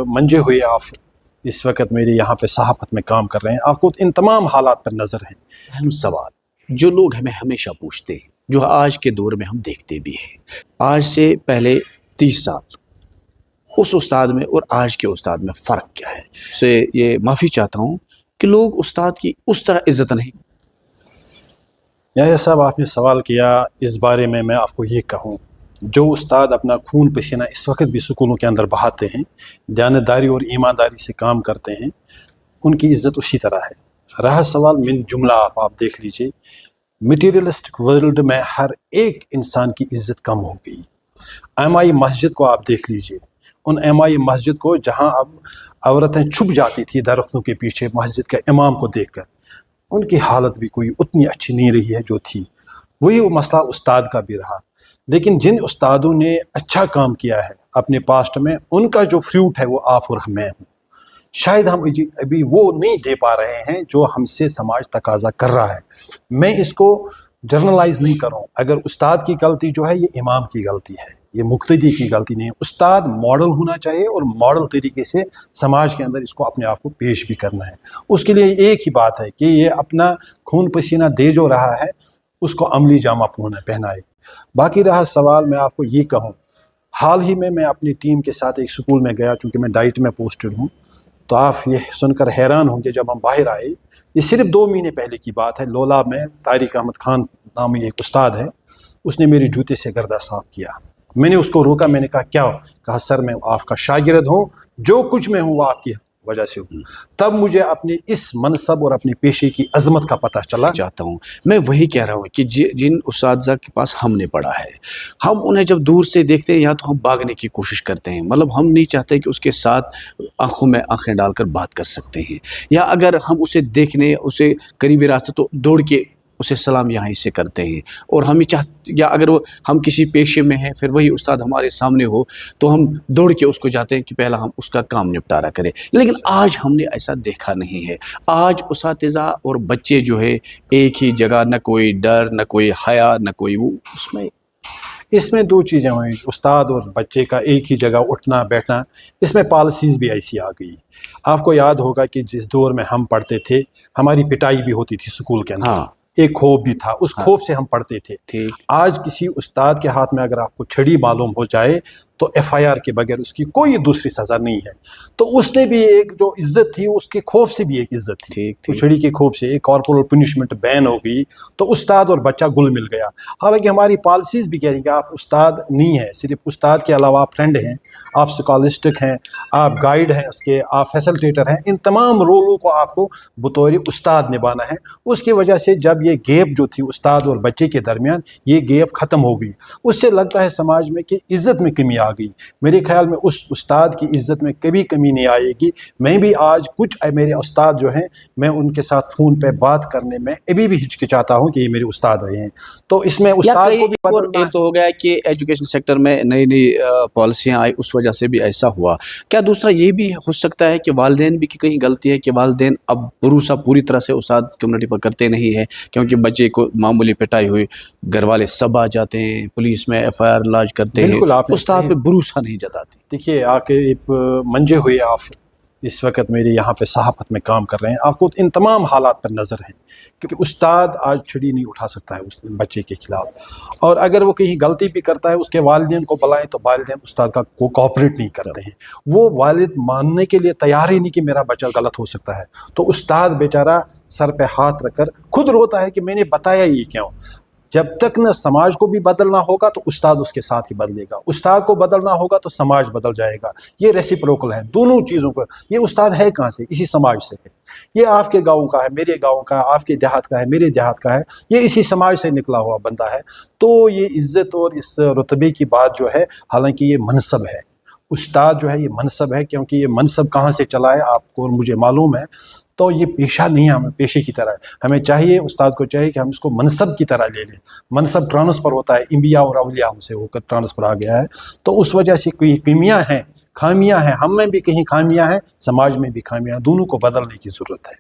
منجے ہوئے آپ اس وقت میرے یہاں پہ صحافت میں کام کر رہے ہیں، آپ کو ان تمام حالات پر نظر ہے۔ اہم سوال جو لوگ ہمیں ہمیشہ پوچھتے ہیں، جو آج کے دور میں ہم دیکھتے بھی ہیں، آج سے پہلے 30 سال اس استاد میں اور آج کے استاد میں فرق کیا ہے؟ سے یہ معافی چاہتا ہوں کہ لوگ استاد کی اس طرح عزت نہیں۔ یحییٰ صاحب، آپ نے سوال کیا، اس بارے میں آپ کو یہ کہوں، جو استاد اپنا خون پسینہ اس وقت بھی سکولوں کے اندر بہاتے ہیں، دیانتداری اور ایمانداری سے کام کرتے ہیں، ان کی عزت اسی طرح ہے۔ رہا سوال من جملہ آپ دیکھ لیجئے، میٹیریلسٹک ورلڈ میں ہر ایک انسان کی عزت کم ہو گئی۔ امائی مسجد کو آپ دیکھ لیجئے، ان امائی مسجد کو جہاں اب عورتیں چھپ جاتی تھی درختوں کے پیچھے مسجد کے امام کو دیکھ کر، ان کی حالت بھی کوئی اتنی اچھی نہیں رہی ہے جو تھی۔ وہی مسئلہ استاد کا بھی رہا، لیکن جن استادوں نے اچھا کام کیا ہے اپنے پاسٹ میں، ان کا جو فروٹ ہے وہ آپ اور میں ہوں۔ شاید ہم ابھی وہ نہیں دے پا رہے ہیں جو ہم سے سماج تقاضا کر رہا ہے۔ میں اس کو جرنلائز نہیں کروں، اگر استاد کی غلطی جو ہے یہ امام کی غلطی ہے، یہ مقتدی کی غلطی نہیں ہے۔ استاد ماڈل ہونا چاہیے اور ماڈل طریقے سے سماج کے اندر اس کو اپنے آپ کو پیش بھی کرنا ہے۔ اس کے لیے ایک ہی بات ہے کہ یہ اپنا خون پسینہ دے جو رہا ہے اس کو عملی جامہ پہنائے۔ باقی رہا سوال، میں آپ کو یہ کہوں، حال ہی میں اپنی ٹیم کے ساتھ ایک سکول میں گیا، چونکہ میں ڈائٹ میں پوسٹڈ ہوں، تو آپ یہ سن کر حیران ہوں گے جب ہم باہر آئے، یہ صرف 2 مہینے پہلے کی بات ہے، لولا میں طارق احمد خان نامی ایک استاد ہے، اس نے میری جوتے سے گردہ صاف کیا۔ میں نے اس کو روکا، میں نے کہا کیا؟ کہا سر میں آپ کا شاگرد ہوں، جو کچھ میں ہوں وہ آپ کی وجہ سے ہوں۔ تب مجھے اپنے اس منصب اور اپنے پیشے کی عظمت کا پتہ چلا۔ چاہتا ہوں میں وہی کہہ رہا ہوں کہ جن اساتذہ کے پاس ہم نے پڑھا ہے، ہم انہیں جب دور سے دیکھتے ہیں یا تو ہم بھاگنے کی کوشش کرتے ہیں، مطلب ہم نہیں چاہتے کہ اس کے ساتھ آنکھوں میں آنکھیں ڈال کر بات کر سکتے ہیں، یا اگر ہم اسے دیکھنے اسے قریبی راستے تو دوڑ کے اسے سلام یہاں سے کرتے ہیں، اور ہم یا اگر ہم کسی پیشے میں ہیں پھر وہی استاد ہمارے سامنے ہو تو ہم دوڑ کے اس کو جاتے ہیں کہ پہلا ہم اس کا کام نپٹارا کریں۔ لیکن آج ہم نے ایسا دیکھا نہیں ہے۔ آج اساتذہ اور بچے جو ہے ایک ہی جگہ، نہ کوئی ڈر، نہ کوئی حیا، نہ کوئی وہ، اس میں 2 چیزیں ہوئیں، استاد اور بچے کا ایک ہی جگہ اٹھنا بیٹھنا، اس میں پالیسیز بھی ایسی آ گئی۔ آپ کو یاد ہوگا کہ جس دور میں ہم پڑھتے تھے ہماری پٹائی بھی ہوتی تھی سکول کے اندر، ایک خوف بھی تھا، اس خوف سے ہم پڑھتے تھے۔ آج کسی استاد کے ہاتھ میں اگر آپ کو چھڑی معلوم ہو جائے تو FIR کے بغیر اس کی کوئی دوسری سزا نہیں ہے۔ تو اس نے بھی ایک جو عزت تھی اس کے خوف سے بھی ایک عزت تھی، چھڑی کے خوف سے ایک کارپورل پنشمنٹ بین ہو گئی، تو استاد اور بچہ گل مل گیا۔ حالانکہ ہماری پالیسیز بھی کہتی ہیں کہ آپ استاد نہیں ہیں، صرف استاد کے علاوہ آپ فرینڈ ہیں، آپ سکالسٹک ہیں، آپ گائیڈ ہیں، اس کے آپ فیسلٹیٹر ہیں، ان تمام رولوں کو آپ کو بطور استاد نبھانا ہے۔ اس کی وجہ سے جب یہ گیپ جو تھی استاد اور بچے کے درمیان، یہ گیپ ختم ہو گئی۔ اس سے لگتا ہے سماج میں کہ عزت میں کمی آ گئی۔ میرے خیال میں اس استاد کی عزت میں کبھی کمی نہیں آئے گی۔ میں بھی آج کچھ میرے استاد جو ہیں، میں ان کے ساتھ فون پہ بات کرنے میں ابھی بھی ہچکچاتا ہوں کہ یہ میرے استاد رہے ہیں۔ تو اس میں استاد کو بھی بدلنا تو ہو گیا کہ ایجوکیشن سیکٹر میں نئی پالیسیاں آئی، اس وجہ سے بھی ایسا ہوا۔ کیا دوسرا یہ بھی ہو سکتا ہے کہ والدین بھی کہیں غلطی ہے کہ والدین اب بھروسہ پوری طرح سے استاد کمیونٹی پر کرتے نہیں ہے، کیونکہ بچے کو معمولی پٹائی ہوئی گھر والے سب آ جاتے ہیں، پولیس میں FIR لاج کرتے ہیں، استاد پہ بھروسہ نہیں جتاتے۔ دیکھیے، آ کے منجے ہوئے آپ اس وقت میرے یہاں پہ صحافت میں کام کر رہے ہیں، آپ کو ان تمام حالات پر نظر ہے، کیونکہ استاد آج چھڑی نہیں اٹھا سکتا ہے اس بچے کے خلاف، اور اگر وہ کہیں غلطی بھی کرتا ہے اس کے والدین کو بلائیں تو والدین استاد کا کوآپریٹ نہیں کرتے ہیں۔ وہ والد ماننے کے لیے تیار ہی نہیں کہ میرا بچہ غلط ہو سکتا ہے، تو استاد بیچارہ سر پہ ہاتھ رکھ کر خود روتا ہے کہ میں نے بتایا یہ کیوں۔ جب تک نہ سماج کو بھی بدلنا ہوگا تو استاد اس کے ساتھ ہی بدلے گا، استاد کو بدلنا ہوگا تو سماج بدل جائے گا۔ یہ ریسیپروکل ہے دونوں چیزوں کو۔ یہ استاد ہے کہاں سے؟ اسی سماج سے ہے۔ یہ آپ کے گاؤں کا ہے، میرے گاؤں کا ہے، آپ کے دیہات کا ہے، میرے دیہات کا ہے، یہ اسی سماج سے نکلا ہوا بندہ ہے۔ تو یہ عزت اور اس رتبے کی بات جو ہے، حالانکہ یہ منصب ہے، استاد جو ہے یہ منصب ہے، کیونکہ یہ منصب کہاں سے چلا ہے آپ کو اور مجھے معلوم ہے۔ تو یہ پیشہ نہیں ہے، ہمیں پیشے کی طرح ہمیں چاہیے، استاد کو چاہیے کہ ہم اس کو منصب کی طرح لے لیں۔ منصب ٹرانسفر ہوتا ہے، انبیاء اور اولیاء سے ہو کر ٹرانسفر آ گیا ہے، تو اس وجہ سے کوئی کمیاں ہیں، خامیاں ہیں، ہم میں بھی کہیں خامیاں ہیں، سماج میں بھی خامیاں ہیں، دونوں کو بدلنے کی ضرورت ہے۔